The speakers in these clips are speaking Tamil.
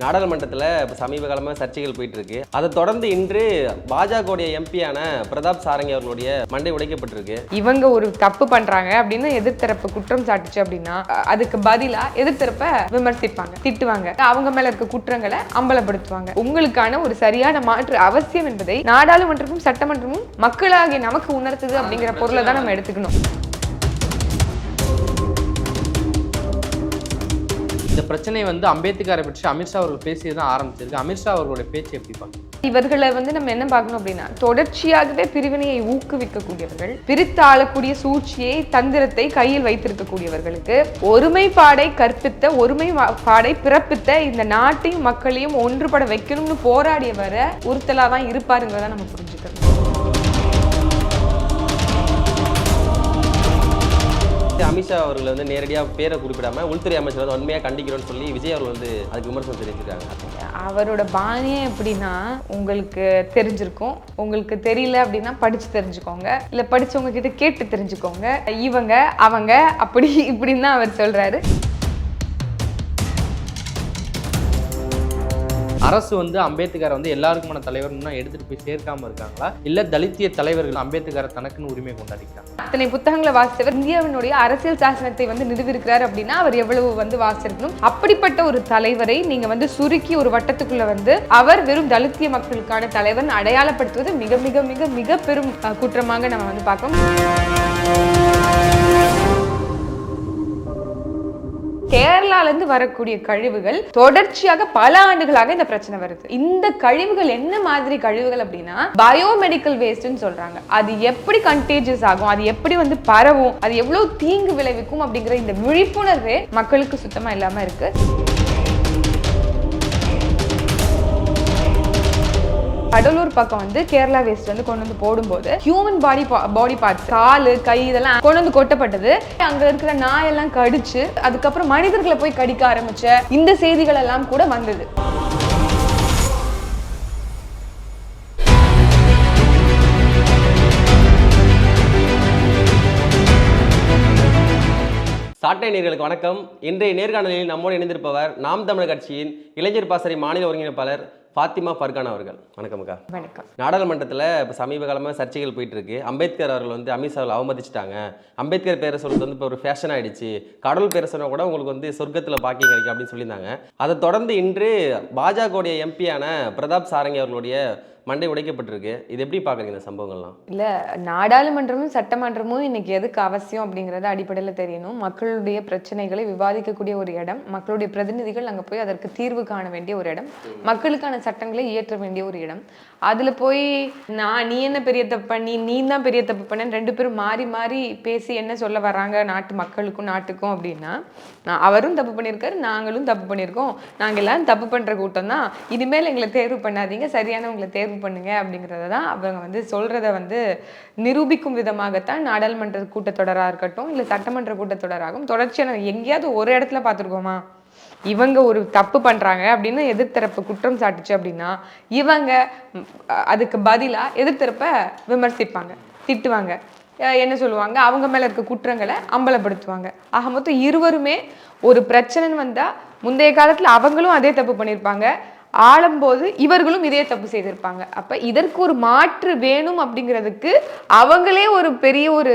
நாடாளுமன்றத்தில் இப்போ சமீப காலமாக சர்ச்சைகள் போயிட்டு இருக்கு. அதை தொடர்ந்து இன்று பாஜகவுடைய எம்பியான பிரதாப் சாரங்கி அவர்களுடைய மண்டை உடைக்கப்பட்டிருக்கு. இவங்க ஒரு தப்பு பண்றாங்க அப்படின்னு எதிர்த்தரப்பு குற்றம் சாட்டுச்சு அப்படின்னா அதுக்கு பதிலா எதிர்த்தரப்பை விமர்சிப்பாங்க, திட்டுவாங்க, அவங்க மேல இருக்க குற்றங்களை அம்பலப்படுத்துவாங்க. உங்களுக்கான ஒரு சரியான மாற்று அவசியம் என்பதை நாடாளுமன்றமும் சட்டமன்றமும் மக்களாகிய நமக்கு உணர்த்துது அப்படிங்கிற பொருளை தான் நம்ம எடுத்துக்கணும். இந்த பிரச்சனை அம்பேத்கரை பற்றி அமித்ஷா அவர்கள் பேசியதான் ஆரம்பிச்சிருக்கு. அமித்ஷா அவர்களுடைய பேச்சு எப்படி பார்க்கணும்? இவர்களை நம்ம என்ன பார்க்கணும் அப்படின்னா, தொடர்ச்சியாகவே பிரிவினையை ஊக்குவிக்கக்கூடியவர்கள், பிரித்து ஆளக்கூடிய சூழ்ச்சியை தந்திரத்தை கையில் வைத்திருக்கக்கூடியவர்களுக்கு ஒருமைப்பாடை கற்பித்த, ஒருமைப்பாடை பிறப்பித்த இந்த நாட்டையும் மக்களையும் ஒன்றுபட வைக்கணும்னு போராடிய வர உறுத்தலாதான் இருப்பாருங்கிறத நம்ம புரிஞ்சுக்கணும். அமித்ஷா அவர்கள் நேரடியாக பேரை குறிப்பிடாம உள்துறை அமைச்சர் உண்மையாக கண்டிக்கிறோன்னு சொல்லி விஜய் அவர்கள் அதுக்கு விமர்சனம் தெரிவிச்சிருக்காங்க. அவரோட பாணியே எப்படின்னா, உங்களுக்கு தெரிஞ்சிருக்கும், உங்களுக்கு தெரியல அப்படின்னா படிச்சு தெரிஞ்சுக்கோங்க, இல்ல படிச்சவங்க கிட்ட கேட்டு தெரிஞ்சுக்கோங்க, இவங்க அவங்க அப்படி இப்படின்னு தான் அவர் சொல்றாரு. அரசு அம்பேத்கரை எல்லாருக்குமான தலைவர் எடுத்துட்டு போய் சேர்க்காம இருக்காங்களா, இல்ல தலித்திய தலைவர்கள் அம்பேத்கரை தனக்குன்னு உரிமை கொண்டாடிக்கிறாங்க? அத்தனை புத்தகங்களை வாசித்தவர் இந்தியாவினுடைய அரசியல் சாசனத்தை நிறுவிருக்கிறார் அப்படின்னா அவர் எவ்வளவு வாசிச்சிருக்கணும். அப்படிப்பட்ட ஒரு தலைவரை நீங்க சுருக்கி ஒரு வட்டத்துக்குள்ள அவர் வெறும் தலித்திய மக்களுக்கான தலைவர் அடையாளப்படுத்துவது மிக மிக மிக மிக பெரும் குற்றமாக நம்ம பார்க்கணும். கேரளால இருந்து வரக்கூடிய கழிவுகள் தொடர்ச்சியாக பல ஆண்டுகளாக இந்த பிரச்சனை வருது. இந்த கழிவுகள் என்ன மாதிரி கழிவுகள் அப்படின்னா பயோமெடிக்கல் வேஸ்ட்னு சொல்றாங்க. அது எப்படி கண்டேஜியஸ் ஆகும், அது எப்படி பரவும், அது எவ்வளவு தீங்கு விளைவிக்கும் அப்படிங்கிற இந்த விழிப்புணர்வே மக்களுக்கு சுத்தமா இல்லாம இருக்கு. கடலூர் பக்கம் கேரளா வேஸ்ட் கொண்டு போடும்போது ஹியூமன் பாடி பார்ட்ஸ், காலு, கை இதெல்லாம் கொண்டு கொட்டப்பட்டது. அங்க இருக்கிற நாயெல்லாம் கடிச்சு அதுக்கப்புறம் மனிதர்களை போய் கடிக்க ஆரம்பிச்ச இந்த செய்திகள் எல்லாம் கூட வந்தது. சாட்டை நேயர்களுக்கு வணக்கம். இன்றைய நேர்காணலில் நம்மோடு இணைந்திருப்பவர் நாம் தமிழர் கட்சியின் இளைஞர் பாசறை மாநில ஒருங்கிணைப்பாளர் ஃபாத்திமா ஃபர்கான் அவர்கள். வணக்கம் அக்கா. வணக்கம். நாடாளுமன்றத்தில் இப்போ சமீப காலமாக சர்ச்சைகள் போயிட்டு இருக்கு. அம்பேத்கர் அவர்கள் அமித்ஷா அவர்கள் அவமதிச்சிட்டாங்க. அம்பேத்கர் பேரை சொல்றது இப்போ ஒரு ஃபேஷன் ஆயிடுச்சு. கடவுள் பேரை சொன்னா கூட உங்களுக்கு சொர்க்கத்தில் பாக்கியம் கிடைக்கும் அப்படின்னு சொல்லியிருந்தாங்க. அதை தொடர்ந்து இன்று பாஜகவுடைய எம்பியான பிரதாப் சாரங்கி அவர்களுடைய மண்டை உடைக்கப்பட்டிருக்கு. இது எப்படி பார்க்குறீங்க இந்த சம்பவங்கள்லாம்? இல்லை, நாடாளுமன்றமும் சட்டமன்றமும் இன்னைக்கு எதுக்கு அவசியம் அப்படிங்கிறத அடிப்படையில் தெரியணும். மக்களுடைய பிரச்சனைகளை விவாதிக்கக்கூடிய ஒரு இடம், மக்களுடைய பிரதிநிதிகள் அங்கே போய் அதற்கு தீர்வு காண வேண்டிய ஒரு இடம், மக்களுக்கான சட்டங்களை இயற்ற வேண்டிய ஒரு இடம். அதில் போய் நீ என்ன பெரிய தப்பு பண்ணி, நீ தான் பெரிய தப்பு பண்ண, ரெண்டு பேரும் மாறி மாறி பேசி என்ன சொல்ல வராங்க நாட்டு மக்களுக்கும் நாட்டுக்கும் அப்படின்னா, அவரும் தப்பு பண்ணியிருக்காரு, நாங்களும் தப்பு பண்ணியிருக்கோம், நாங்கள் எல்லாரும் தப்பு பண்ணுற கூட்டம் தான், இனிமேல் எங்களை தேர்வு பண்ணாதீங்க, சரியானவங்களை தேர்வு பண்ணுங்க அப்படிங்கிறத தான் அவங்க சொல்றத நிரூபிக்கும் விதமாகத்தான் நாடாளுமன்ற கூட்டத்தொடராக இருக்கட்டும், இல்லை சட்டமன்ற கூட்டத்தொடராகும் தொடர்ச்சியான எங்கேயாவது ஒரு இடத்துல பார்த்துருக்கோமா இவங்க ஒரு தப்பு பண்றாங்க அப்படின்னு எதிர்த்தரப்பு குற்றம் சாட்டுச்சு அப்படின்னா இவங்க அதுக்கு பதிலா எதிர்த்தரப்பை விமர்சிப்பாங்க, திட்டுவாங்க, என்ன சொல்லுவாங்க, அவங்க மேல இருக்க குற்றங்களை அம்பலப்படுத்துவாங்க. ஆக மொத்தம் இருவருமே ஒரு பிரச்சனைன்னு வந்தா முந்தைய காலத்துல அவங்களும் அதே தப்பு பண்ணியிருப்பாங்க, ஆளும்போது இவர்களும் இதே தப்பு செய்திருப்பாங்க. அப்ப இதற்கு ஒரு மாற்று வேணும் அப்படிங்கிறதுக்கு அவங்களே ஒரு பெரிய ஒரு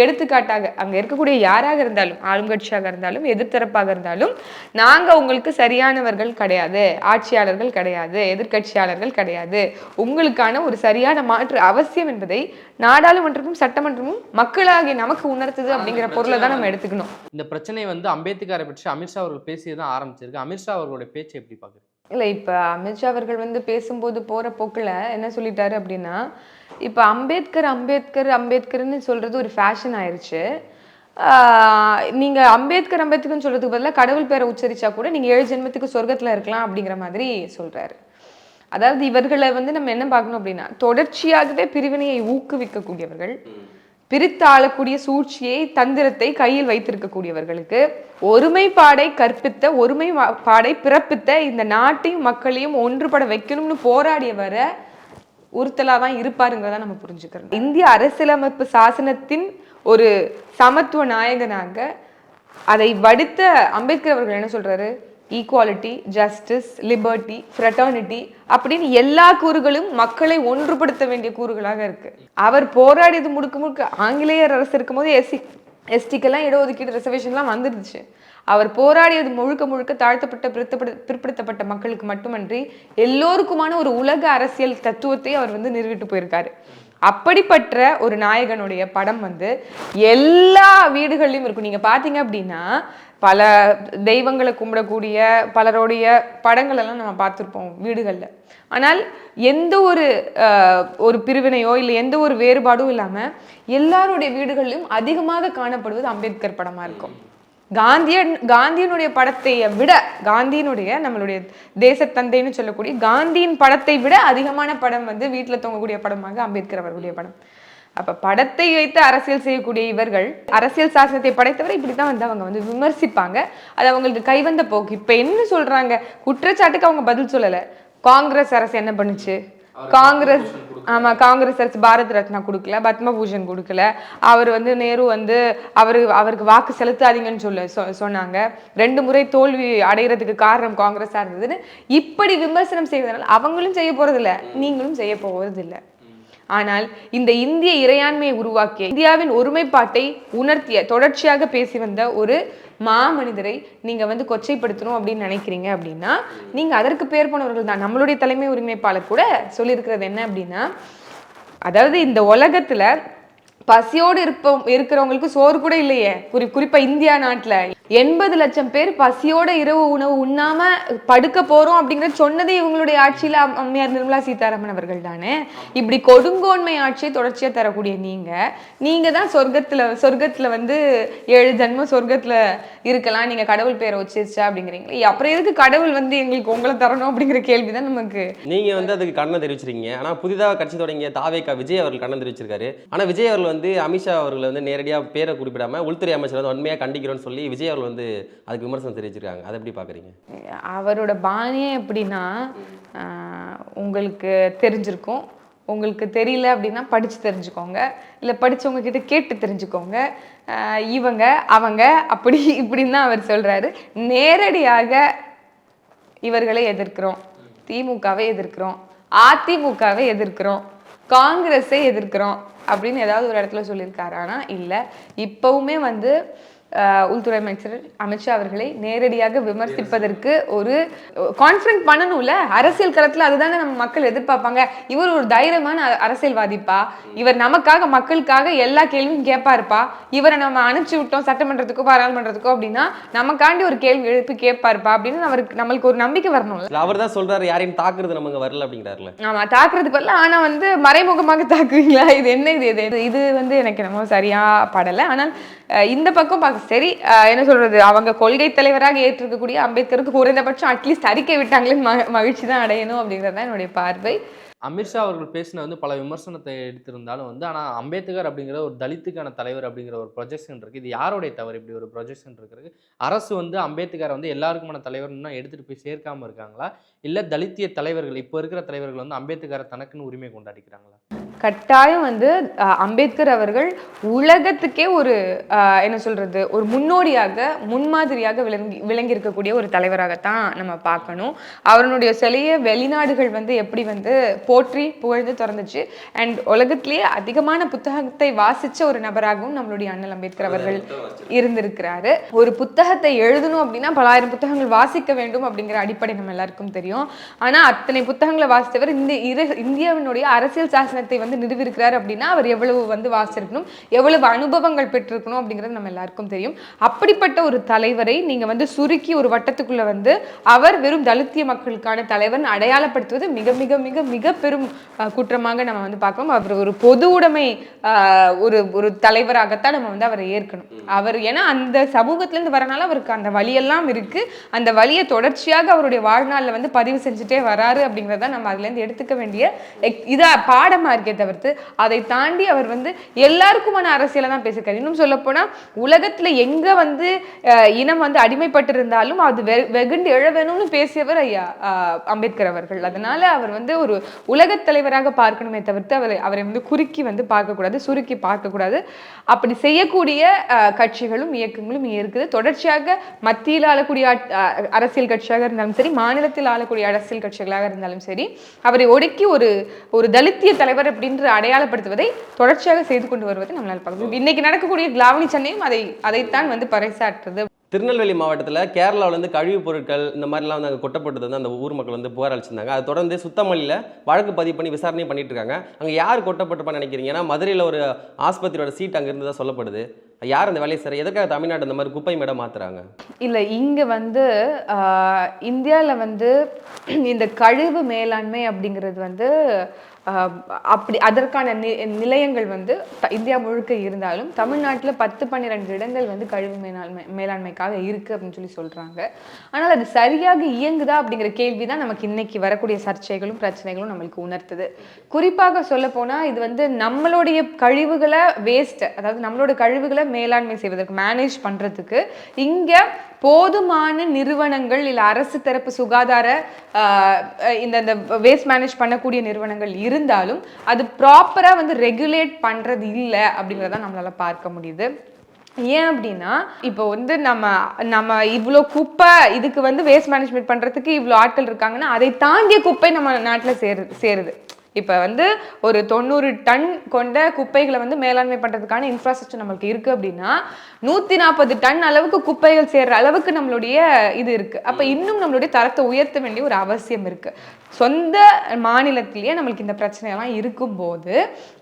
எடுத்துக்காட்டாக அங்க இருக்கக்கூடிய யாராக இருந்தாலும், ஆளுங்கட்சியாக இருந்தாலும் எதிர்த்தரப்பாக இருந்தாலும், நாங்க உங்களுக்கு சரியானவர்கள் கிடையாது, ஆட்சியாளர்கள் கிடையாது, எதிர்கட்சியாளர்கள் கிடையாது, உங்களுக்கான ஒரு சரியான மாற்று அவசியம் என்பதை நாடாளுமன்றமும் சட்டமன்றமும் மக்களாகிய நமக்கு உணர்த்துது அப்படிங்கிற பொருளை தான் நம்ம எடுத்துக்கணும். இந்த பிரச்சனை அம்பேத்கரை பற்றி அமித்ஷா அவர்கள் பேசியதான் ஆரம்பிச்சிருக்கு. அமித்ஷா அவர்களுடைய பேச்சு எப்படி பார்க்குறீங்க? இல்லை, இப்போ அமித்ஷா அவர்கள் பேசும்போது போகிற போக்கில் என்ன சொல்லிட்டாரு அப்படின்னா, இப்போ அம்பேத்கர்னு சொல்கிறது ஒரு ஃபேஷன் ஆயிடுச்சு. நீங்கள் அம்பேத்கர்னு சொல்கிறதுக்கு பதிலாக கடவுள் பேரை உச்சரித்தா கூட நீங்கள் 7 ஜென்மத்துக்கு சொர்க்கத்தில் இருக்கலாம் அப்படிங்கிற மாதிரி சொல்கிறாரு. அதாவது இவர்களை நம்ம என்ன பார்க்கணும் அப்படின்னா, தொடர்ச்சியாகவே பிரிவினையை ஊக்குவிக்கக்கூடியவர்கள், பிரித்து ஆளக்கூடிய சூழ்ச்சியை தந்திரத்தை கையில் வைத்திருக்கக்கூடியவர்களுக்கு ஒருமைப்பாடை கற்பித்த, ஒருமைப்பாடை பிறப்பித்த இந்த நாட்டையும் மக்களையும் ஒன்றுபட வைக்கணும்னு போராடிய வர உறுத்தலாதான் இருப்பாருங்கிறத நம்ம புரிஞ்சுக்கிறோம். இந்திய அரசியலமைப்பு சாசனத்தின் ஒரு சமத்துவ நாயகனாக அதை வடித்த அம்பேத்கர் அவர்கள் என்ன சொல்றாரு, ஈக்குவாலிட்டி, ஜஸ்டிஸ், லிபர்ட்டி, ஃப்ரெட்டர்னிட்டி அப்படின்னு எல்லா கூறுகளும் மக்களை ஒன்றுபடுத்த வேண்டிய கூறுகளாக இருக்கு. அவர் போராடியது முழுக்க முழுக்க ஆங்கிலேயர் அரசு இருக்கும்போது எஸ்டிக்கெல்லாம் இடஒதுக்கீடு ரிசர்வேஷன்லாம் வந்துருச்சு. அவர் போராடியது முழுக்க முழுக்க தாழ்த்தப்பட்ட பிற்படுத்தப்பட்ட மக்களுக்கு மட்டுமன்றி எல்லோருக்குமான ஒரு உலக அரசியல் தத்துவத்தை அவர் வந்து நிறுவிட்டு போயிருக்காரு. அப்படிப்பட்ட ஒரு நாயகனுடைய படம் வந்து எல்லா வீடுகள்லையும் இருக்கும். நீங்க பாத்தீங்க அப்படின்னா பல தெய்வங்களை கும்பிடக்கூடிய பலருடைய படங்கள் எல்லாம் நம்ம பார்த்துருப்போம் வீடுகளில். ஆனால் எந்த ஒரு பிரிவினையோ இல்லை எந்த ஒரு வேறுபாடும் இல்லாமல் எல்லாருடைய வீடுகளிலும் அதிகமாக காணப்படுவது அம்பேத்கர் படமாக இருக்கும். காந்தியினுடைய படத்தை விட, காந்தியினுடைய நம்மளுடைய தேசத்தந்தைன்னு சொல்லக்கூடிய காந்தியின் படத்தை விட அதிகமான படம் வந்து வீட்டில் தொங்கக்கூடிய படமாக அம்பேத்கர் அவர்களுடைய படம். அப்ப படத்தை வைத்து அரசியல் செய்யக்கூடிய இவர்கள் அரசியல் சாசனத்தை படைத்தவரை இப்படித்தான் வந்து அவங்க வந்து விமர்சிப்பாங்க. அது அவங்களுக்கு கைவந்த போக்கு. இப்ப என்ன சொல்றாங்க, குற்றச்சாட்டுக்கு அவங்க பதில் சொல்லல. காங்கிரஸ் அரசு என்ன பண்ணுச்சு? காங்கிரஸ் அரசு பாரத் ரத்னா கொடுக்கல, பத்மபூஷன் கொடுக்கல. அவர் வந்து நேரு வந்து அவருக்கு வாக்கு செலுத்தாதீங்கன்னு சொன்னாங்க. 2 முறை தோல்வி அடைகிறதுக்கு காரணம் காங்கிரஸா இருந்ததுன்னு இப்படி விமர்சனம் செய்வதனால அவங்களும் செய்ய போறது இல்லை, நீங்களும் செய்ய போவது இல்லை. ஆனால் இந்த இந்திய இறையாண்மையை உருவாக்கிய, இந்தியாவின் ஒருமைப்பாட்டை உணர்த்திய, தொடர்ச்சியாக பேசி வந்த ஒரு மாமனிதரை நீங்க வந்து கொச்சைப்படுத்தணும் அப்படின்னு நினைக்கிறீங்க அப்படின்னா நீங்க அதற்கு பேர் போனவர்கள் தான். நம்மளுடைய தலைமை ஒருங்கிணைப்பாளர் கூட சொல்லியிருக்கிறது என்ன அப்படின்னா, அதாவது இந்த உலகத்துல பசியோடு இருக்கிறவங்களுக்கு சோறு கூட இல்லையே. குறிப்பா இந்தியா நாட்டுல 80 லட்சம் பேர் பசியோட இரவு உணவு உண்ணாம படுக்க போறோம் அப்படிங்கறது சொன்னதே இவங்களுடைய ஆட்சியில அம்மையார் நிர்மலா சீதாராமன் அவர்கள் தானே. இப்படி கொடுங்கோன்மை ஆட்சியை தொடர்ச்சியா தரக்கூடிய நீங்க தான் சொர்க்கத்துல வந்து 7 ஜென்மம் சொர்க்கத்துல இருக்கலாம், நீங்க கடவுள் பேரை வச்சிருச்சா அப்படிங்கிறீங்களா? அப்புறம் எதுக்கு கடவுள் வந்து எங்களுக்கு உங்களை தரணும் அப்படிங்கிற கேள்விதான் நமக்கு. நீங்க வந்து அதுக்கு கண்டனம் தெரிவிச்சிருக்கீங்க. ஆனா புதிதாக கட்சி தொடங்கிய தாவேகா விஜய் அவர்கள் கண்டனம் தெரிவிச்சிருக்காரு. ஆனா விஜய் அவர்கள் வந்து அமித்ஷா அவர்களை வந்து நேரடியா பேரை குறிப்பிடாம உள்துறை அமைச்சர் வந்து உண்மையா கண்டிக்கிறோம்னு சொல்லி விஜய் வந்து அதுக்கு விமர்சனம் தெரிவிச்சிருக்காங்க. அதை எப்படி பாக்குறீங்க? அவரோட பாணியே எப்படின்னா, உங்களுக்கு தெரிஞ்சிருக்கும், உங்களுக்கு தெரியல அப்படின்னா படிச்சு தெரிஞ்சுக்கோங்க, இல்லை படிச்சவங்க கிட்ட கேட்டு தெரிஞ்சுக்கோங்க. இவங்க அவங்க அப்படி இப்படின்னு தான் அவர் சொல்றாரு. நேரடியாக இவர்களை எதிர்க்கிறோம், திமுகவை எதிர்க்கிறோம், அதிமுகவை எதிர்க்கிறோம், காங்கிரஸை எதிர்க்கிறோம் அப்படின்னு ஏதாவது ஒரு இடத்துல சொல்லியிருக்காரு. ஆனா இல்லை, இப்பவுமே வந்து உள்துறை அமைச்சர் அமித்ஷா அவர்களை நேரடியாக விமர்சிப்பதற்கு ஒரு கான்ஃபரன்ஸ் பண்ணணும்ல. அரசியல் களத்துல அதுதானே நம்ம மக்கள் எதிர்பார்ப்பாங்க. இவர் ஒரு தைரியமான அரசியல்வாதிப்பா, இவர் நமக்காக மக்களுக்காக எல்லா கேள்வியும் கேட்பாருப்பா, இவரை நம்ம அனுப்பிச்சு விட்டோம் சட்டமன்றத்துக்கோ பாராளுமன்றத்துக்கோ அப்படின்னா நமக்காண்டி ஒரு கேள்வி எழுப்பி கேட்பாருப்பா அப்படின்னு நம்மளுக்கு ஒரு நம்பிக்கை வரணும்ல. அவர் தான் சொல்றாரு யாரையும் தாக்குறது நமக்கு வரல அப்படிங்கிறாருல. ஆமா, தாக்குறதுக்கு வரல, ஆனா வந்து மறைமுகமாக தாக்குவீங்களா? இது என்ன இது வந்து எனக்கு நம்ம சரியா படலை. ஆனால் இந்த பக்கம் சரி, என்ன சொல்றது, அவங்க கொள்கை தலைவராக ஏற்றிருக்கக்கூடிய அம்பேத்கருக்கு குறைந்தபட்சம் அட்லீஸ்ட் அறிக்கை விட்டாங்களே மகிழ்ச்சி தான் அடையணும் அப்படிங்கிறது தான் என்னுடைய பார்வை. அமித்ஷா அவர்கள் பேசின வந்து பல விமர்சனத்தை எடுத்திருந்தாலும் வந்து, ஆனால் அம்பேத்கர் அப்படிங்கிற ஒரு தலித்துக்கான தலைவர் அப்படிங்கிற ஒரு ப்ரொஜெக்ஷன் இருக்குது. இது யாருடைய தவறு? இப்படி ஒரு ப்ரொஜெக்ஷன் இருக்கிறது அரசு வந்து அம்பேத்கரை வந்து எல்லாருக்குமான தலைவர்னா எடுத்துகிட்டு போய் சேர்க்காமல் இருக்காங்களா, இல்லை தலித்திய தலைவர்கள் இப்போ இருக்கிற தலைவர்கள் வந்து அம்பேத்கரை தனக்குன்னு உரிமை கொண்டாடிக்கிறாங்களா? கட்டாயம் வந்து அம்பேத்கர் அவர்கள் உலகத்துக்கே ஒரு என்ன சொல்றது, ஒரு முன்னோடியாக முன்மாதிரியாக விளங்கி இருக்கக்கூடிய ஒரு தலைவராகத்தான் நம்ம பார்க்கணும். அவருடைய சிலையை வெளிநாடுகள் வந்து எப்படி வந்து போற்றி புகழ்ந்து திறந்துச்சு. அண்ட் உலகத்திலேயே அதிகமான புத்தகத்தை வாசிச்ச ஒரு நபராகவும் நம்மளுடைய அண்ணல் அம்பேத்கர் அவர்கள் இருந்திருக்கிறாரு. ஒரு புத்தகத்தை எழுதணும் அப்படின்னா பலாயிரம் புத்தகங்கள் வாசிக்க வேண்டும் அப்படிங்கிற அடிப்படை நம்ம எல்லாருக்கும் தெரியும். ஆனா அத்தனை புத்தகங்களை வாசித்தவர் இந்தியாவினுடைய அரசியல் சாசனத்தை வந்து நிறுவிருக்கிறார் அப்படின்னா அவர் எவ்வளவு வந்து வாசிச்சிருக்கணும், எவ்வளவு அனுபவங்கள் பெற்றிருக்கணும் அப்படிங்கிறது நம்ம எல்லாருக்கும் தெரியும். அப்படிப்பட்ட ஒரு தலைவரை நீங்க வந்து சுருக்கி ஒரு வட்டத்துக்குள்ள வந்து அவர் வெறும் தலித்திய மக்களுக்கான தலைவர் அடையாளப்படுத்துவது மிக மிக மிக மிக பெரும் குற்றமாக நம்ம வந்து பார்க்கணும். அவர் ஒரு பொது உடைமை ஒரு தலைவராகத்தான் நம்ம வந்து அவரை ஏற்கணும். அவர் ஏன்னா அந்த சமூகத்திலிருந்து வரனால அவருக்கு அந்த வழியெல்லாம் இருக்கு. அந்த வழியை தொடர்ச்சியாக அவருடைய வாழ்நாளில் வந்து பதிவு செஞ்சுட்டே வராரு அப்படிங்கிறத நம்ம அதுல இருந்து எடுத்துக்க வேண்டிய இதா பாடமா இருக்கு. தவிர்த்து அதை தாண்டி அவர் வந்து எல்லாருக்குமான அரசியலை தான் பேசியிருக்காரு. இன்னும் சொல்ல போனா உலகத்துல எங்க வந்து இனம் வந்து அடிமைப்பட்டிருந்தாலும் அது வெகுண்டு எழ வேணும்னு பேசியவர் ஐயா அம்பேத்கர் அவர்கள். அதனால அவர் வந்து ஒரு உலகத் தலைவராக பார்க்கணுமே தவிர்த்து அவரை வந்து குறுக்கி வந்து பார்க்கக்கூடாது, சுருக்கி பார்க்கக்கூடாது. அப்படி செய்யக்கூடிய கட்சிகளும் இயக்கங்களும் இருக்குது. தொடர்ச்சியாக மத்தியில் ஆளக்கூடிய அரசியல் கட்சியாக இருந்தாலும் சரி, மாநிலத்தில் ஆளக்கூடிய அரசியல் கட்சிகளாக இருந்தாலும் சரி, அவரை ஒடுக்கி ஒரு தலித்திய தலைவர் அப்படின்ற அடையாளப்படுத்துவதை தொடர்ச்சியாக செய்து கொண்டு வருவதை நம்மளால் பார்க்கணும். இன்னைக்கு நடக்கக்கூடிய கிளாவணி சண்டையும் அதைத்தான் வந்து பறைசாற்றுது. திருநெல்வேலி மாவட்டத்தில் கேரளாவிலேருந்து கழிவுப் பொருட்கள் இந்த மாதிரிலாம் வந்து அங்கே கொட்டப்பட்டது வந்து அந்த ஊர் மக்கள் வந்து புகார் அளிச்சிருந்தாங்க. அதை தொடர்ந்து சுத்தமல்லியில் வழக்கு பதிவு பண்ணி விசாரணை பண்ணிட்டு இருக்காங்க. அங்கே யார் கொட்டப்பட்டிருப்பான்னு நினைக்கிறீங்க? ஏன்னா மதுரையில் ஒரு ஆஸ்பத்திரியோட சீட் அங்கே இருந்ததாக சொல்லப்படுது. யார் அந்த வேலையை சார்? எதுக்காக தமிழ்நாடு இந்த மாதிரி குப்பை மேடம் மாத்துறாங்க? இல்லை, இங்கே வந்து இந்தியாவில் வந்து இந்த கழிவு மேலாண்மை அப்படிங்கிறது வந்து அப்படி அதற்கான நிலையங்கள் வந்து இந்தியா முழுக்க இருந்தாலும் தமிழ்நாட்டில் 10-12 இடங்கள் வந்து கழிவு மேலாண்மைக்காக இருக்கு அப்படின்னு சொல்றாங்க. ஆனால் அது சரியாக இயங்குதா அப்படிங்கிற கேள்விதான் நமக்கு இன்னைக்கு வரக்கூடிய சர்ச்சைகளும் பிரச்சனைகளும் நம்மளுக்கு உணர்த்துது. குறிப்பாக சொல்ல போனா இது வந்து நம்மளுடைய கழிவுகளை வேஸ்ட், அதாவது நம்மளோட கழிவுகளை மேலாண்மை செய்வதற்கு மேனேஜ் பண்றதுக்கு இங்க போதுமான நிறுவனங்கள் இல்லை அரசு தரப்பு சுகாதார இந்த வேஸ்ட் மேனேஜ் பண்ணக்கூடிய நிறுவனங்கள் இருந்தாலும் அது ப்ராப்பரா வந்து ரெகுலேட் பண்றது இல்லை அப்படிங்கிறத நம்மளால பார்க்க முடியுது. ஏன் அப்படின்னா இப்போ வந்து நம்ம இவ்வளோ குப்பை இதுக்கு வந்து வேஸ்ட் மேனேஜ்மெண்ட் பண்றதுக்கு இவ்வளோ ஆட்கள் இருக்காங்கன்னா அதை தாண்டிய குப்பை நம்ம நாட்டில் சேருது. இப்போ வந்து ஒரு 90 டன் கொண்ட குப்பைகளை வந்து மேலாண்மை பண்ணுறதுக்கான இன்ஃப்ராஸ்ட்ரக்சர் நம்மளுக்கு இருக்குது அப்படின்னா 140 டன் அளவுக்கு குப்பைகள் சேர்ற அளவுக்கு நம்மளுடைய இது இருக்குது. அப்போ இன்னும் நம்மளுடைய தரத்தை உயர்த்த வேண்டிய ஒரு அவசியம் இருக்குது. சொந்த மாநிலத்திலேயே நம்மளுக்கு இந்த பிரச்சனையெல்லாம் இருக்கும்போது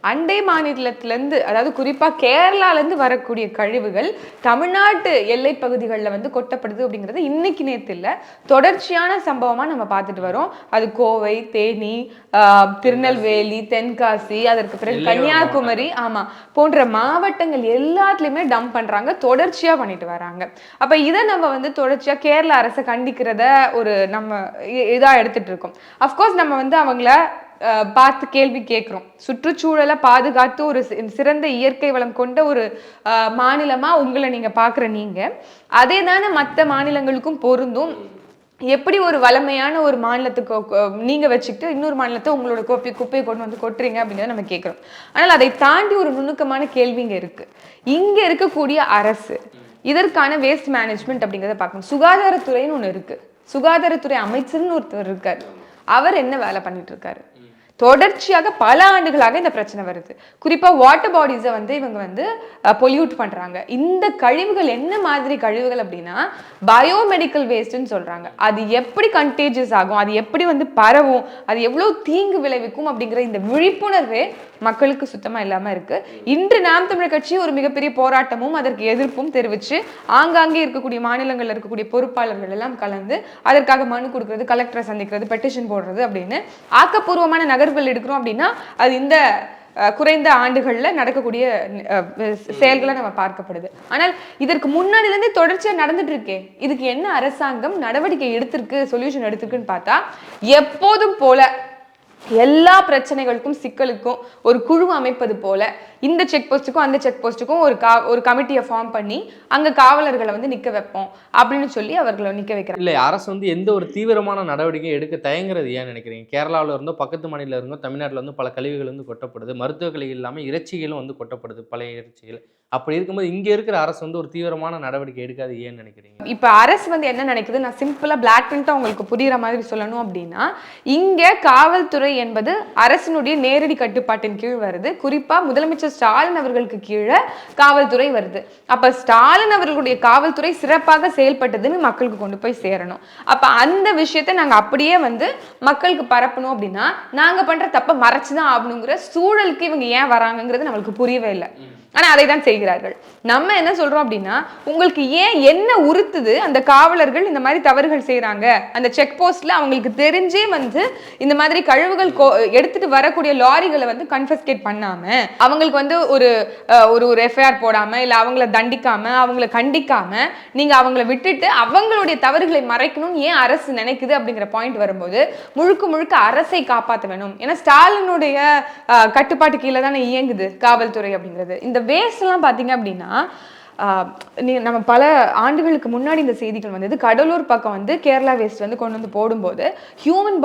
அண்டை மாநிலத்திலேருந்து, அதாவது குறிப்பாக கேரளாலேருந்து வரக்கூடிய கழிவுகள் தமிழ்நாட்டு எல்லை பகுதிகளில் வந்து கொட்டப்படுது அப்படிங்கிறது இன்னைக்கு நேற்று இல்லை, தொடர்ச்சியான சம்பவமாக நம்ம பார்த்துட்டு வரோம். அது கோவை, தேனி, திருநெல்வேலி, தென்காசி, அதற்கு பிறகு கன்னியாகுமரி போன்ற மாவட்டங்கள் எல்லாத்துலயுமே டம்ப் பண்றாங்க, தொடர்ச்சியா பண்ணிட்டு வராங்க. அப்ப இதை நம்ம வந்து தொடர்ச்சியா கேரள அரசை கண்டிக்கிறத ஒரு நம்ம இதா எடுத்துட்டு இருக்கோம். அஃப்கோர்ஸ் நம்ம வந்து அவங்கள பார்த்து கேள்வி கேட்கிறோம். சுற்றுச்சூழலை பாதுகாத்து ஒரு சிறந்த இயற்கை வளம் கொண்ட ஒரு மாநிலமா உங்களை நீங்க பாக்குற நீங்க அதே தானே மற்ற மாநிலங்களுக்கும் பொருந்தும். எப்படி ஒரு வளமையான ஒரு மாநிலத்துக்கு நீங்க வச்சுக்கிட்டு இன்னொரு மாநிலத்தை உங்களோட குப்பையை கொண்டு வந்து கொட்டுறீங்க அப்படிங்கிறத நம்ம கேட்கிறோம். ஆனால் அதை தாண்டி ஒரு நுணுக்கமான கேள்வி இங்க இருக்கு. இங்க இருக்கக்கூடிய அரசு இதற்கான வேஸ்ட் மேனேஜ்மெண்ட் அப்படிங்கிறத பார்க்கணும். சுகாதாரத்துறைன்னு ஒண்ணு இருக்கு, சுகாதாரத்துறை அமைச்சர்னு ஒருத்தர் இருக்காரு. அவர் என்ன வேலை பண்ணிட்டு இருக்காரு? தொடர்ச்சியாக பல ஆண்டுகளாக இந்த பிரச்சனை வருது. குறிப்பா வாட்டர் பாடிஸை வந்து இவங்க வந்து பொல்யூட் பண்றாங்க. இந்த கழிவுகள் என்ன மாதிரி கழிவுகள் அப்படின்னா பயோமெடிக்கல் வேஸ்ட்னு சொல்றாங்க. அது எப்படி கண்டேஜியஸ் ஆகும், அது எப்படி வந்து பரவும், அது எவ்வளவு தீங்கு விளைவிக்கும் அப்படிங்கிற இந்த விழிப்புணர்வே மக்களுக்கு சுத்தமா இல்லாம இருக்கு. இன்று நாம் தமிழர் கட்சி ஒரு மிகப்பெரிய போராட்டமும் அதற்கு எதிர்ப்பும் தெரிவிச்சு ஆங்காங்கே இருக்கக்கூடிய மாநிலங்கள்ல இருக்கக்கூடிய பொறுப்பாளர்கள் எல்லாம் கலந்து அதற்காக மனு கொடுக்கறது, கலெக்டரை சந்திக்கிறது, பெட்டிஷன் போடுறது அப்படின்னு ஆக்கப்பூர்வமான நகர்வுகள் எடுக்கிறோம். அப்படின்னா அது இந்த குறைந்த ஆண்டுகள்ல நடக்கக்கூடிய செயல்களை நம்ம பார்க்கப்படுது. ஆனால் இதற்கு முன்னாடிலேருந்து தொடர்ச்சியா நடந்துட்டு இருக்கே, இதுக்கு என்ன அரசாங்கம் நடவடிக்கை எடுத்திருக்கு, சொல்யூஷன் எடுத்திருக்குன்னு பார்த்தா எப்போதும் போல எல்லா பிரச்சனைகளுக்கும் சிக்கலுக்கும் ஒரு குழு அமைப்பது போல இந்த செக் போஸ்ட்டுக்கும் அந்த செக் போஸ்ட்டுக்கும் ஒரு கமிட்டியை ஃபார்ம் பண்ணி அங்க காவலர்களை வந்து நிக்க வைப்போம் அப்படின்னு சொல்லி அவர்களை நிக்க வைக்கிறாங்க. இல்லை, அரசு வந்து எந்த ஒரு தீவிரமான நடவடிக்கையும் எடுக்க தயங்குறது ஏன் நினைக்கிறீங்க? கேரளாவில் இருந்தோ பக்கத்து மாநிலம் இருந்தோ தமிழ்நாட்டில் வந்து பல கழிவுகள் வந்து கொட்டப்படுது, மருத்துவ கழிவுகள் இல்லாமல் இறைச்சிகளும் வந்து கொட்டப்படுது, பழைய இறைச்சிகள். அப்படி இருக்கும்போது இங்க இருக்கிற அரசு வந்து ஒரு தீவிரமான நடவடிக்கை எடுக்காது ஏன் நினைக்கிறீங்க? இப்ப அரசு வந்து என்ன நினைக்குது, நான் சிம்பிளா பிளாக் பிரிண்டா உங்களுக்கு புரியுற மாதிரி சொல்லணும் அப்படின்னா, இங்க காவல்துறை என்பது அரசினுடைய நேரடி கட்டுப்பாட்டின் கீழ் வருது. குறிப்பா முதலமைச்சர் ஸ்டாலின் அவர்களுக்கு கீழே காவல்துறை வருது. அப்ப ஸ்டாலின் அவர்களுடைய காவல்துறை சிறப்பாக செயல்பட்டதுன்னு மக்களுக்கு கொண்டு போய் சேரணும். அப்ப அந்த விஷயத்தை நாங்க அப்படியே வந்து மக்களுக்கு பரப்பணும் அப்படின்னா நாங்க பண்ற தப்ப மறைச்சுதான் ஆகணுங்கிற சூழலுக்கு இவங்க ஏன் வராங்கிறது நம்மளுக்கு புரியவே இல்லை. ஆனா அதை தான் செய்கிறார்கள். நம்ம என்ன சொல்றோம் அப்படின்னா, உங்களுக்கு ஏன் என்ன உறுத்துது அந்த காவலர்கள் இந்த மாதிரி தவறுகள் செய்யறாங்க? அந்த செக் போஸ்ட்ல அவங்களுக்கு தெரிஞ்சே வந்து இந்த மாதிரி கழிவுகள் எடுத்துட்டு வரக்கூடிய லாரிகளை வந்து கன்ஃபஸ்கேட் பண்ணாம, அவங்களுக்கு வந்து ஒரு ஒரு எஃப்ஐஆர் போடாம, இல்ல அவங்கள தண்டிக்காம, அவங்கள கண்டிக்காம, நீங்க அவங்கள விட்டுட்டு அவங்களுடைய தவறுகளை மறைக்கணும்னு ஏன் அரசு நினைக்குது அப்படிங்கிற பாயிண்ட் வரும்போது, முழுக்க முழுக்க அரசை காப்பாற்ற வேணும். ஏன்னா ஸ்டாலினுடைய கட்டுப்பாட்டு கீழே தானே இயங்குது காவல்துறை அப்படிங்கிறது. இந்த வேஸ்ட் எல்லாம் பாத்தீங்க அப்படின்னா, நம்ம பல ஆண்டுகளுக்கு முன்னாடி இந்த செய்திகள் வந்தது. கடலூர் பக்கம் வந்து கேரளா வேஸ்ட் வந்து கொண்டு வந்து போடும்போது ஹியூமன்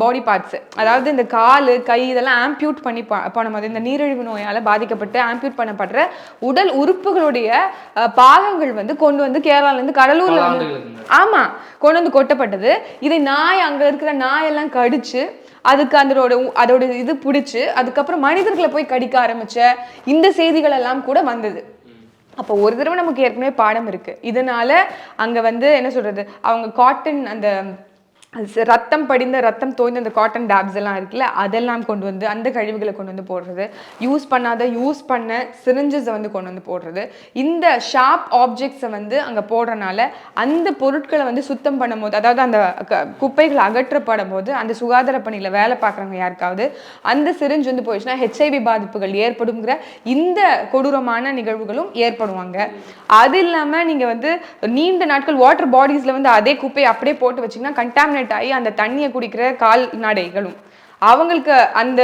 பாடி பார்ட்ஸ், அதாவது இந்த காலு கை இதெல்லாம் ஆம்பியூட் பண்ணி போனபோது, இந்த நீரிழிவு நோயால பாதிக்கப்பட்டு ஆம்பியூட் பண்ணப்படுற உடல் உறுப்புகளுடைய பாகங்கள் வந்து கொண்டு வந்து கேரளால இருந்து கடலூர்ல ஆமா கொண்டு வந்து கொட்டப்பட்டது. இதை நாய், அங்க இருக்கிற நாயெல்லாம் கடிச்சு அதுக்கு அதோட இது பிடிச்சு அதுக்கப்புறம் மனிதர்களை போய் கடிக்க ஆரம்பிச்ச இந்த செய்திகள் எல்லாம் கூட வந்தது. அப்போ ஒரு தடவை நமக்கு ஏற்கனவே பாடம் இருக்கு. இதனால அங்க வந்து என்ன சொல்றது, அவங்க காட்டன் அந்த ரத்தம் படிந்த ரத்தம் தோய்ந்த அந்த காட்டன் டேப்ஸ் எல்லாம் இருக்குல்ல, அதெல்லாம் கொண்டு வந்து அந்த கழிவுகளை கொண்டு வந்து போடுறது, யூஸ் பண்ண சிரிஞ்சஸை வந்து கொண்டு வந்து போடுறது, இந்த ஷார்ப் ஆப்ஜெக்ட்ஸை வந்து அங்கே போடுறனால அந்த பொருட்களை வந்து சுத்தம் பண்ணும் போது, அதாவது அந்த குப்பைகள் அகற்றப்படும் போது அந்த சுகாதார பணியில் வேலை பார்க்குறவங்க யாருக்காவது அந்த சிரிஞ்சு வந்து போயிடுச்சுன்னா ஹெச்ஐவி பாதிப்புகள் ஏற்படுங்கிற இந்த கொடூரமான நிகழ்வுகளும் ஏற்படுவாங்க. அது இல்லாமல் நீங்கள் வந்து நீண்ட நாட்கள் வாட்டர் பாடிஸில் வந்து அதே குப்பையை அப்படியே போட்டு வச்சிங்கன்னா கண்டாமினேட் ஆகி அந்த தண்ணியை குடிக்கிற கால்நடைகளும் அவங்களுக்கு அந்த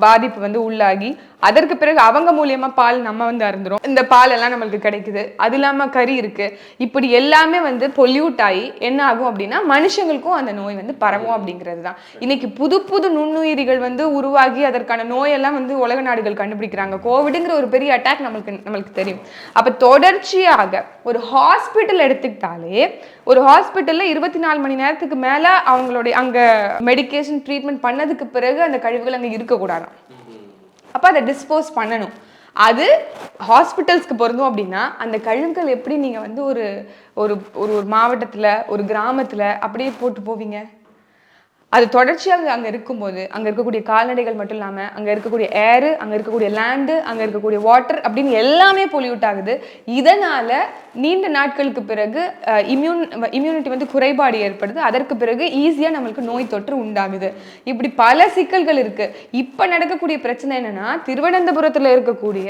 பாதிப்பு வந்து உள்ளாகி அதற்கு பிறகு அவங்க மூலியமா பால் நம்ம வந்து அருந்துரும். இந்த பால் எல்லாம் நம்மளுக்கு கிடைக்குது. அது இல்லாம கறி இருக்கு. இப்படி எல்லாமே வந்து பொல்யூட் ஆகி என்ன ஆகும் அப்படின்னா மனுஷங்களுக்கும் அந்த நோய் வந்து பரவும் அப்படிங்கிறது தான். இன்னைக்கு புது புது நுண்ணுயிரிகள் வந்து உருவாகி அதற்கான நோயெல்லாம் வந்து உலக நாடுகள் கண்டுபிடிக்கிறாங்க. கோவிடுங்கிற ஒரு பெரிய அட்டாக் நம்மளுக்கு தெரியும். அப்ப தொடர்ச்சியாக ஒரு ஹாஸ்பிட்டல் எடுத்துக்கிட்டாலே ஒரு ஹாஸ்பிட்டல்ல 24 மணி நேரத்துக்கு மேல அவங்களுடைய அங்க மெடிக்கேஷன் ட்ரீட்மெண்ட் பண்ணதுக்கு பிறகு அந்த கழிவுகள் அங்க இருக்கக்கூடாது. அப்ப அதை டிஸ்போஸ் பண்ணணும். அது ஹாஸ்பிட்டல்ஸ்க்கு பொருந்தும் அப்படின்னா அந்த கழிவுகள் எப்படி நீங்க வந்து ஒரு ஒரு ஒரு மாவட்டத்துல ஒரு கிராமத்துல அப்படியே போட்டு போவீங்க? அது தொடர்ச்சியாக அங்கே இருக்கும்போது அங்கே இருக்கக்கூடிய கால்நடைகள் மட்டும் இல்லாமல் அங்கே இருக்கக்கூடிய ஏரு, அங்கே இருக்கக்கூடிய லேண்டு, அங்கே இருக்கக்கூடிய வாட்டர் அப்படின்னு எல்லாமே பொல்யூட் ஆகுது. இதனால் நீண்ட நாட்களுக்கு பிறகு இம்யூனிட்டி வந்து குறைபாடு ஏற்படுது. அதற்கு பிறகு ஈஸியாக நம்மளுக்கு நோய் தொற்று உண்டாகுது. இப்படி பல சிக்கல்கள் இருக்குது. இப்போ நடக்கக்கூடிய பிரச்சனை என்னென்னா, திருவனந்தபுரத்தில் இருக்கக்கூடிய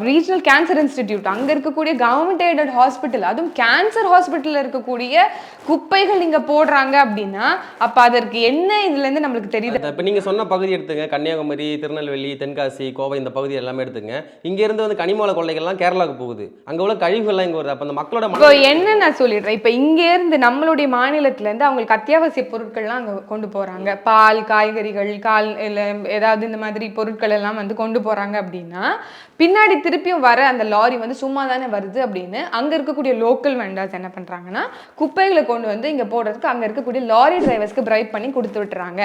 ரீஜனல் கேன்சர் இன்ஸ்டிடியூட், அங்கே இருக்கக்கூடிய கவர்மெண்ட் எய்டட் ஹாஸ்பிட்டல், அதுவும் கேன்சர் ஹாஸ்பிட்டலில் இருக்கக்கூடிய குப்பைகள் இங்கே போடுறாங்க அப்படின்னா அப்போ அதற்கு என்ன இதுலேருந்து நம்மளுக்கு தெரியுது? இப்போ நீங்கள் சொன்ன பகுதி எடுத்துங்க, கன்னியாகுமரி, திருநெல்வேலி, தென்காசி, கோவை, இந்த பகுதி எல்லாமே எடுத்துங்க. இங்கேருந்து வந்து கனிமூல கொள்ளைகள்லாம் கேரளாவுக்கு போகுது. அங்கே உள்ள கழிவுகள்லாம் இங்கே வருது. அப்போ அந்த மக்களோட இப்போ என்ன நான் சொல்லிடுறேன், இப்போ இங்கேருந்து நம்மளுடைய மாநிலத்திலேருந்து அவங்களுக்கு அத்தியாவசிய பொருட்கள்லாம் அங்கே கொண்டு போகிறாங்க. பால், காய்கறிகள், இல்லை ஏதாவது இந்த மாதிரி பொருட்கள் எல்லாம் வந்து கொண்டு போகிறாங்க அப்படின்னா பின்னாடி திருப்பியும் வர அந்த லாரி வந்து சும்மா தானே வருது அப்படின்னு அங்கே இருக்கக்கூடிய லோக்கல் வெண்டர்ஸ் என்ன பண்ணுறாங்கன்னா குப்பைகளை கொண்டு வந்து இங்கே போடுறதுக்கு அங்கே இருக்கக்கூடிய லாரி டிரைவர்ஸ்க்கு பிரைப் பண்ணி கொடுத்து விட்டுறாங்க.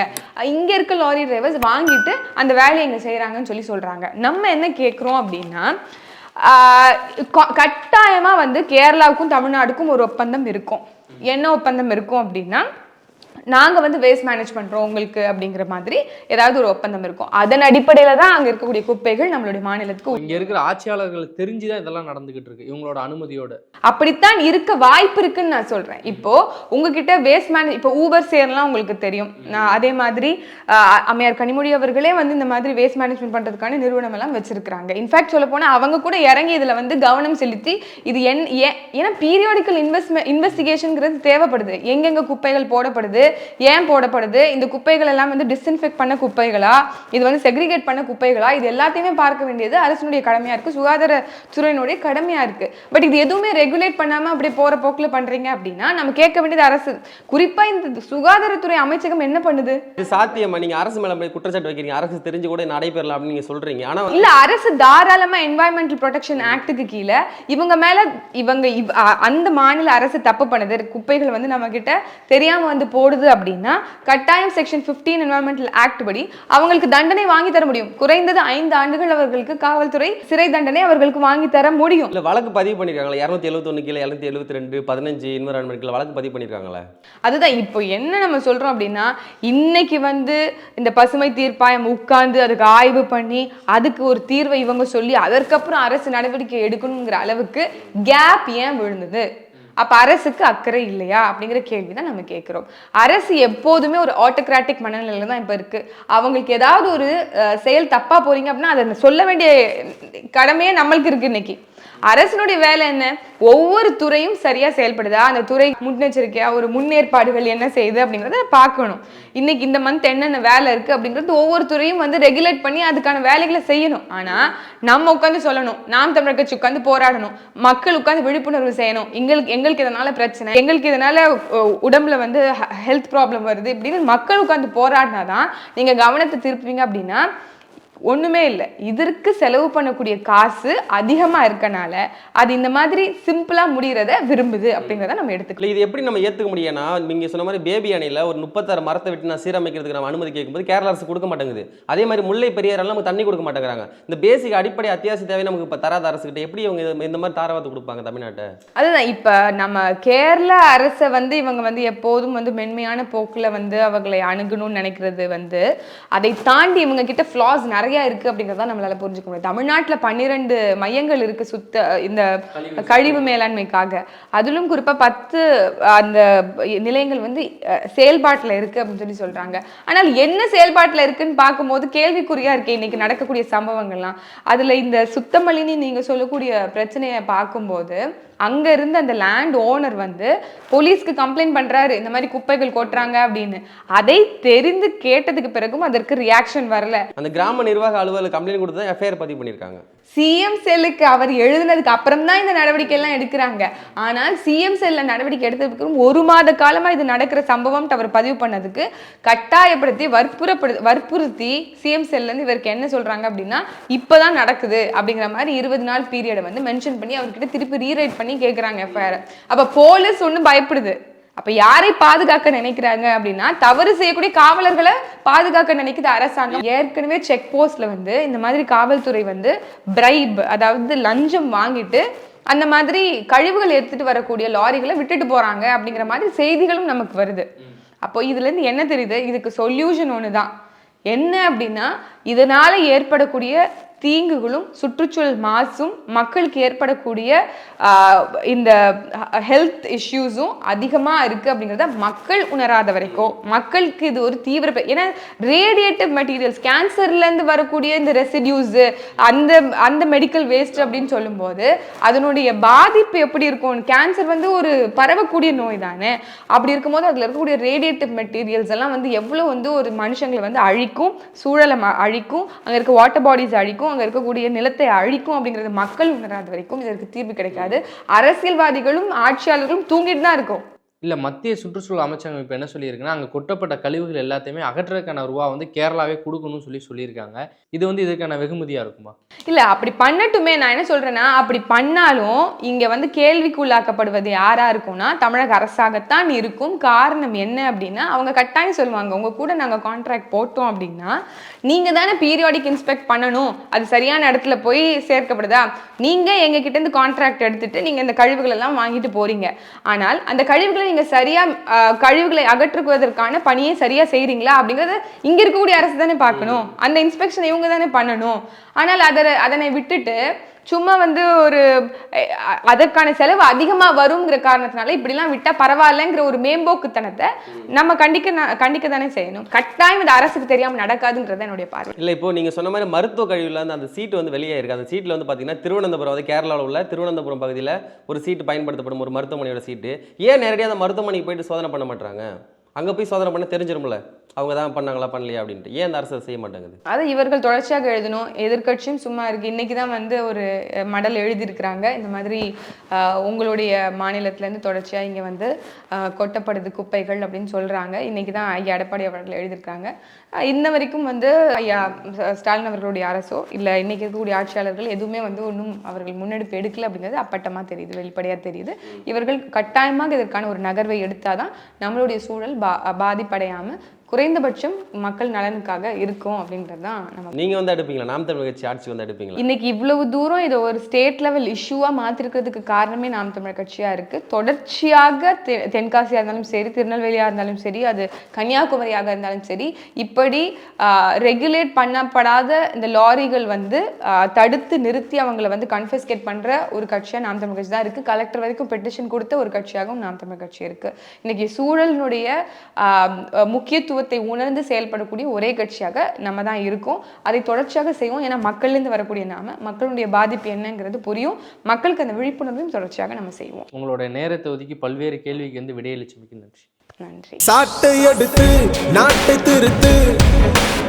இங்கே இருக்க லாரி டிரைவர்ஸ் வாங்கிட்டு அந்த வேலையை இங்கே செய்கிறாங்கன்னு சொல்கிறாங்க. நம்ம என்ன கேட்குறோம் அப்படின்னா, கட்டாயமாக வந்து கேரளாவுக்கும் தமிழ்நாடுக்கும் ஒரு ஒப்பந்தம் இருக்கும். என்ன ஒப்பந்தம் இருக்கும் அப்படின்னா, நாங்கள் வந்து வேஸ்ட் மேனேஜ் பண்ணுறோம் உங்களுக்கு அப்படிங்கிற மாதிரி ஏதாவது ஒரு ஒப்பந்தம் இருக்கும். அதன் அடிப்படையில் தான் அங்கே இருக்கக்கூடிய குப்பைகள் நம்மளுடைய மாநிலத்துக்கு இங்கே இருக்கிற ஆட்சியாளர்கள் தெரிஞ்சுதான் இதெல்லாம் நடந்துகிட்டு இருக்கு இவங்களோட அனுமதியோட. அப்படித்தான் இருக்க வாய்ப்பு இருக்குன்னு நான் சொல்கிறேன். இப்போ உங்ககிட்ட வேஸ்ட் மேனேஜ், இப்போ ஊபர் சேர்லாம் உங்களுக்கு தெரியும். அதே மாதிரி அம்மையார் கனிமொழி அவர்களே வந்து இந்த மாதிரி வேஸ்ட் மேனேஜ்மெண்ட் பண்ணுறதுக்கான நிறுவனம் எல்லாம் வச்சிருக்கிறாங்க. இன்ஃபேக்ட் சொல்ல போனால் அவங்க கூட இறங்கி இதில் வந்து கவனம் செலுத்தி இது ஏன்னா பீரியாடிக்கல் இன்வெஸ்டிகேஷன்ங்கிறது தேவைப்படுது. எங்கெங்க குப்பைகள் போடப்படுது, ஏன் போடப்படுது, இந்த குப்பைகள் எல்லாம் வந்து டிஸ்இன்ஃபெக்ட் பண்ண குப்பைகளா, இது வந்து செக்ரிகேட் பண்ண குப்பைகளா, இது எல்லாத்தையுமே பார்க்க வேண்டியது அரசினுடைய கடமையா இருக்கு, சுகாதாரத்துறையினுடைய கடமையா இருக்கு. பட் இது எதுவுமே ரெகுலேட் பண்ணாம அப்படியே போற போக்குல பண்றீங்க அப்படின்னா நம்ம கேட்க வேண்டியது அரசு, குறிப்பா இந்த சுகாதாரத்துறை அமைச்சகம் என்ன பண்ணுது? இது சாத்தியமா? நீங்க அரசு மேல குற்றச்சாட்டு வைக்கிறீங்க, அரசு தெரிஞ்சு கூட நடைபெறலாம் அப்படின்னு நீங்க சொல்றீங்க. ஆனா இல்ல, அரசு தாராளமா என்வாயன்மெண்டல் ப்ரொடெக்ஷன் ஆக்டுக்கு கீழே இவங்க மேல அந்த மாநில அரசு தப்பு பண்ணுது, குப்பைகள் வந்து நம்ம கிட்ட தெரியாம வந்து போடுது வருது அப்படின்னா கட்டாயம் செக்ஷன் 15 என்வரன்மெண்டல் ஆக்ட் படி அவங்களுக்கு தண்டனை வாங்கி தர முடியும். குறைந்தது 5 ஆண்டுகள் அவர்களுக்கு காவல்துறை சிறை தண்டனை அவர்களுக்கு வாங்கி தர முடியும். இல்ல வழக்கு பதிவு பண்ணிருக்காங்களா? 271 கீழே 272 15 என்விரான்மெண்ட்ல வழக்கு பதிவு பண்ணிருக்காங்களா? அதுதான் இப்போ என்ன நம்ம சொல்றோம் அப்படின்னா, இன்னைக்கு வந்து இந்த பசுமை தீர்ப்பாயம் உட்கார்ந்து அதுக்கு ஆய்வு பண்ணி அதுக்கு ஒரு தீர்வை இவங்க சொல்லி அதற்கப்புறம் அரசு நடவடிக்கை எடுக்கணுங்கிற அளவுக்கு கேப் ஏன் விழுந்தது? அப்ப அரசுக்கு அக்கறை இல்லையா அப்படிங்கிற கேள்விதான் நம்ம கேட்கிறோம். அரசு எப்போதுமே ஒரு ஆட்டோகிராட்டிக் மனநிலையில தான் இப்ப இருக்கு. அவங்களுக்கு ஏதாவது ஒரு செயல் தப்பா போறீங்க அப்படின்னா அதை சொல்ல வேண்டிய கடமையே நம்மளுக்கு இருக்கு. இன்னைக்கு அரசினுடைய வேலை என்ன? ஒவ்வொரு துறையும் சரியா செயல்படுதா, அந்த துறை முன்னெச்சரிக்கையா ஒரு முன்னேற்பாடுகள் என்ன செய்யுது அப்படிங்கறத பார்க்கணும். இன்னைக்கு இந்த மந்த் என்னென்ன வேலை இருக்கு அப்படிங்கிறது ஒவ்வொரு துறையும் வந்து ரெகுலேட் பண்ணி அதுக்கான வேலைகளை செய்யணும். ஆனா நம்ம உட்காந்து சொல்லணும், நாம் தமிழர் கட்சி உட்காந்து போராடணும், மக்கள் உட்காந்து விழிப்புணர்வு செய்யணும், எங்களுக்கு இதனால பிரச்சனை, எங்களுக்கு இதனால உடம்புல வந்து ஹெல்த் ப்ராப்ளம் வருது இப்படின்னு மக்கள் உட்காந்து போராடினாதான் நீங்க கவனத்தை திருப்புவீங்க. அப்படின்னா ஒண்ணுமே இல்லை. இதற்கு செலவு பண்ணக்கூடிய காசு அதிகமா இருக்கனால அது இந்த மாதிரி சிம்பிளா முடியறத விரும்புது அப்படிங்கிறத நம்ம எடுத்துக்கலாம். இது எப்படி நம்ம ஏத்துக்க முடியும்னா, நீங்க சொன்ன மாதிரி பேபி அணையில ஒரு 36 மரத்தை விட்டு நான் சீரமைக்கிறதுக்கு நம்ம அனுமதி கேட்கும்போது கேரள அரசு கொடுக்க மாட்டேங்குது. அதே மாதிரி முல்லை பெரியாறு நமக்கு தண்ணி கொடுக்க மாட்டேங்கிறாங்க. இந்த பேசிக் அடிப்படை அத்தியாவசிய தேவை நமக்கு இப்ப தராத அரசுகிட்ட எப்படி இவங்க இந்த மாதிரி தாராவாத்து கொடுப்பாங்க தமிழ்நாட்டை? அதுதான் இப்ப நம்ம கேரள அரசை வந்து இவங்க வந்து எப்போதும் வந்து மென்மையான போக்குல வந்து அவர்களை அணுகணும்னு நினைக்கிறது வந்து அதை தாண்டி இவங்க கிட்ட ஃபிளாஸ் நிறைய இருக்கு அப்படிங்கறத நம்மளால புரிஞ்சுக்க முடியும். தமிழ்நாட்டுல 12 மையங்கள் இருக்கு இந்த கழிவு மேலாண்மைக்காக. அதிலும் குறிப்பா 10 அந்த நிலையங்கள் வந்து செயல்பாட்டுல இருக்கு அப்படின்னு சொல்றாங்க. ஆனால் என்ன செயல்பாட்டுல இருக்குன்னு பார்க்கும்போது கேள்விக்குறியா இருக்கு இன்னைக்கு நடக்கக்கூடிய சம்பவங்கள்லாம். அதுல இந்த சுத்தமலினி நீங்க சொல்லக்கூடிய பிரச்சனையை பார்க்கும்போது அங்க இருந்து அந்த லேண்ட் ஓனர் வந்து போலீஸ்க்கு கம்ப்ளைண்ட் பண்றாரு, இந்த மாதிரி குப்பைகள் கொட்டுறாங்க அப்படின்னு. அதை தெரிந்து கேட்டதுக்கு பிறகும் அதற்கு ரியாக்ஷன் வரல. அந்த கிராம நிர்வாக அலுவலர் கம்ப்ளைண்ட் கொடுத்து தான் எஃப்ஐஆர் பதிவு பண்ணிருக்காங்க. சிஎம் செல்லுக்கு அவர் எழுதுனதுக்கு அப்புறம் தான் இந்த நடவடிக்கை எல்லாம் எடுக்கிறாங்க. ஆனால் சிஎம் செல்ல நடவடிக்கை எடுத்ததுக்கு 1 மாத காலமா இது நடக்கிற சம்பவம் அவர் பதிவு பண்ணதுக்கு கட்டாயப்படுத்தி வற்புறுத்தி சிஎம் செல்ல இருந்து இவருக்கு என்ன சொல்றாங்க அப்படின்னா இப்பதான் நடக்குது அப்படிங்கிற மாதிரி 20 நாள் பீரியடை வந்து மென்ஷன் பண்ணி அவர்கிட்ட திருப்பி ரீரைட் பண்ணி கேட்கறாங்க எஃப்ஐஆர். அப்ப போலீஸ் ஒண்ணு பயப்படுது. அப்ப யாரை பாதுகாக்க நினைக்கிறாங்க அப்படின்னா தவறு செய்யக்கூடிய காவலர்களை பாதுகாக்க நினைக்குது அரசாங்கம். ஏற்கனவே செக் போஸ்ட்ல வந்து இந்த மாதிரி காவல்துறை வந்து பிரைப், அதாவது லஞ்சம் வாங்கிட்டு அந்த மாதிரி கழிவுகள் எடுத்துட்டு வரக்கூடிய லாரிகளை விட்டுட்டு போறாங்க அப்படிங்கிற மாதிரி செய்திகளும் நமக்கு வருது. அப்போ இதுல இருந்து என்ன தெரியுது? இதுக்கு சொல்யூஷன் ஒண்ணுதான். என்ன அப்படின்னா இதனால ஏற்படக்கூடிய தீங்குகளும் சுற்றுச்சூழல் மாசும் மக்களுக்கு ஏற்படக்கூடிய இந்த ஹெல்த் இஷ்யூஸும் அதிகமா இருக்கு அப்படிங்கிறத மக்கள் உணராத வரைக்கும் மக்களுக்கு இது ஒரு தீவிர ஏன்னா ரேடியேட்டிவ் மெட்டீரியல்ஸ் கேன்சர்ல இருந்து வரக்கூடிய இந்த ரெசிடியூஸ் அந்த மெடிக்கல் வேஸ்ட் அப்படின்னு சொல்லும்போது அதனுடைய பாதிப்பு எப்படி இருக்கும்? கேன்சர் வந்து ஒரு பரவக்கூடிய நோய் தானே. அப்படி இருக்கும்போது அதுல இருக்கக்கூடிய ரேடியேட்டிவ் மெட்டீரியல்ஸ் எல்லாம் வந்து எவ்வளவு வந்து ஒரு மனுஷங்களை வந்து அழிக்கும், சூழலை அழிக்கும், அங்க இருக்க வாட்டர் பாடிஸ் அழிக்கும், அங்க இருக்கக்கூடிய நிலத்தை அழிக்கும் அப்படிங்கிறது மக்கள் உணராத வரைக்கும் இதற்கு தீர்வு கிடைக்காது. அரசியல்வாதிகளும் ஆட்சியாளர்களும் தூங்கிட்டு தான் இருக்கும். இல்லை, மத்திய சுற்றுச்சூழல் அமைச்சகம் இப்போ என்ன சொல்லியிருக்குன்னா அங்கே கொட்டப்பட்ட கழிவுகள் எல்லாத்தையுமே அகற்றுறதுக்கான ரூபா வந்து கேரளாவே கொடுக்கணும்னு சொல்லியிருக்காங்க. இது வந்து இதுக்கான வெகுமதியாக இருக்குமா? இல்லை, அப்படி பண்ணட்டுமே. நான் என்ன சொல்கிறேன்னா அப்படி பண்ணாலும் இங்கே வந்து கேள்விக்குள்ளாக்கப்படுவது யாராக இருக்கும்னா தமிழக அரசாகத்தான் இருக்கும். காரணம் என்ன அப்படின்னா அவங்க கட்டாயம் சொல்லுவாங்க, உங்கள் கூட நாங்கள் கான்ட்ராக்ட் போட்டோம் அப்படின்னா நீங்கள் தானே பீரியாடிக் இன்ஸ்பெக்ட் பண்ணணும், அது சரியான இடத்துல போய் சேர்க்கப்படுதா, நீங்கள் எங்ககிட்டேருந்து கான்ட்ராக்ட் எடுத்துகிட்டு நீங்கள் இந்த கழிவுகள் எல்லாம் வாங்கிட்டு போகிறீங்க. ஆனால் அந்த கழிவுகளை நீங்க சரியா கழிவுகளை அகற்றுவதற்கான பணியை சரியா செய்றீங்களா அப்படிங்கறது இங்க இருக்கக்கூடிய அரசு தானே பார்க்கணும். அந்த இன்ஸ்பெக்ஷன் இவங்க தானே பண்ணணும். ஆனால் அதனை விட்டுட்டு சும்மா வந்து ஒரு அதற்கான செலவு அதிகமா வருங்கிற காரணத்தினால இப்படிலாம் விட்டா பரவாயில்லைங்கிற ஒரு மேம்போக்குத்தனத்தை நம்ம கண்டிக்க தானே செய்யணும். கட்டாயம் இந்த அரசுக்கு தெரியாம நடக்காதுங்கிறது என்னுடைய பார்வை. இல்லை, இப்போ நீங்க சொன்ன மாதிரி மருத்துவ கழிவுல அந்த சீட்டு வந்து வெளியே இருக்கு. அந்த சீட்டில் வந்து பார்த்தீங்கன்னா திருவனந்தபுரம், வந்து கேரளாவில் உள்ள திருவனந்தபுரம் பகுதியில் ஒரு சீட்டு பயன்படுத்தப்படும் ஒரு மருத்துவமனையோட சீட்டு. ஏன் நேரடியாக அந்த மருத்துவமனைக்கு போயிட்டு சோதனை பண்ண மாட்டாங்க? அங்கே போய் சோதனை பண்ண தெரிஞ்சிரும்ல அவங்க தான் பண்ணாங்களா பண்ணலையா அப்படின்ட்டு. ஏன் அந்த அரசு செய்ய மாட்டாங்குது? அது இவர்கள் தொடர்ச்சியாக எழுதணும். எதிர்கட்சியும் சும்மா இருக்கு. இன்னைக்கு தான் வந்து ஒரு மடல் எழுதியிருக்கிறாங்க, இந்த மாதிரி உங்களுடைய மாநிலத்திலேருந்து தொடர்ச்சியாக இங்கே வந்து கொட்டப்படுது குப்பைகள் அப்படின்னு சொல்கிறாங்க. இன்னைக்கு தான் ஐயா எடப்பாடி அவர்கள் எழுதியிருக்காங்க. இன்ன வரைக்கும் வந்து ஐயா ஸ்டாலின் அவர்களுடைய அரசோ இல்லை இன்னைக்கு இருக்கக்கூடிய ஆட்சியாளர்கள் எதுவுமே வந்து ஒன்றும் அவர்கள் முன்னெடுப்பு எடுக்கல அப்படிங்கிறது அப்பட்டமாக தெரியுது, வெளிப்படையாக தெரியுது. இவர்கள் கட்டாயமாக இதற்கான ஒரு நகர்வை எடுத்தாதான் நம்மளுடைய சூழல் பாதிப்படையாம குறைந்தபட்சம் மக்கள் நலனுக்காக இருக்கும் அப்படின்றது தான் நம்ம. நீங்க வந்து எடுப்பீங்களா? நாம் தமிழர் கட்சி ஆட்சி வந்து எடுப்பீங்களா? இன்னைக்கு இவ்வளவு தூரம் இதை ஒரு ஸ்டேட் லெவல் இஷ்யூவா மாத்திருக்கிறதுக்கு காரணமே நாம் தமிழர் கட்சியா இருக்கு. தொடர்ச்சியாக தென்காசியா இருந்தாலும் சரி, திருநெல்வேலியா இருந்தாலும் சரி, அது கன்னியாகுமரியாக இருந்தாலும் சரி, இப்படி ரெகுலேட் பண்ணப்படாத இந்த லாரிகள் வந்து தடுத்து நிறுத்தி அவங்களை வந்து கன்ஃபிஸ்கேட் பண்ற ஒரு கட்சியா நாம் தமிழர் கட்சி தான் இருக்கு. கலெக்டர் வரைக்கும் பெட்டிஷன் கொடுத்த ஒரு கட்சியாகவும் நாம் தமிழர் கட்சி இருக்கு. இன்னைக்கு சூழலினுடைய முக்கியத்துவத்தை உணர்ந்து செயல்படக்கூடிய ஒரே கட்சியாக நம்ம தான் இருக்கோம். அதை தொடர்ச்சியாக செய்வோம். ஏன்னா மக்கள்லேருந்து வரக்கூடிய நாம மக்களுடைய பாதிப்பு என்னங்கிறது புரியும். மக்களுக்கு அந்த விழிப்புணர்வையும் தொடர்ச்சியாக நம்ம செய்வோம். உங்களோட நேரத்தை ஒதுக்கி பல்வேறு கேள்விக்கு வந்து விடையளிச்சமைக்கு நன்றி. நன்றி. சாட்டை எடுத்து நாட்டை திருத்து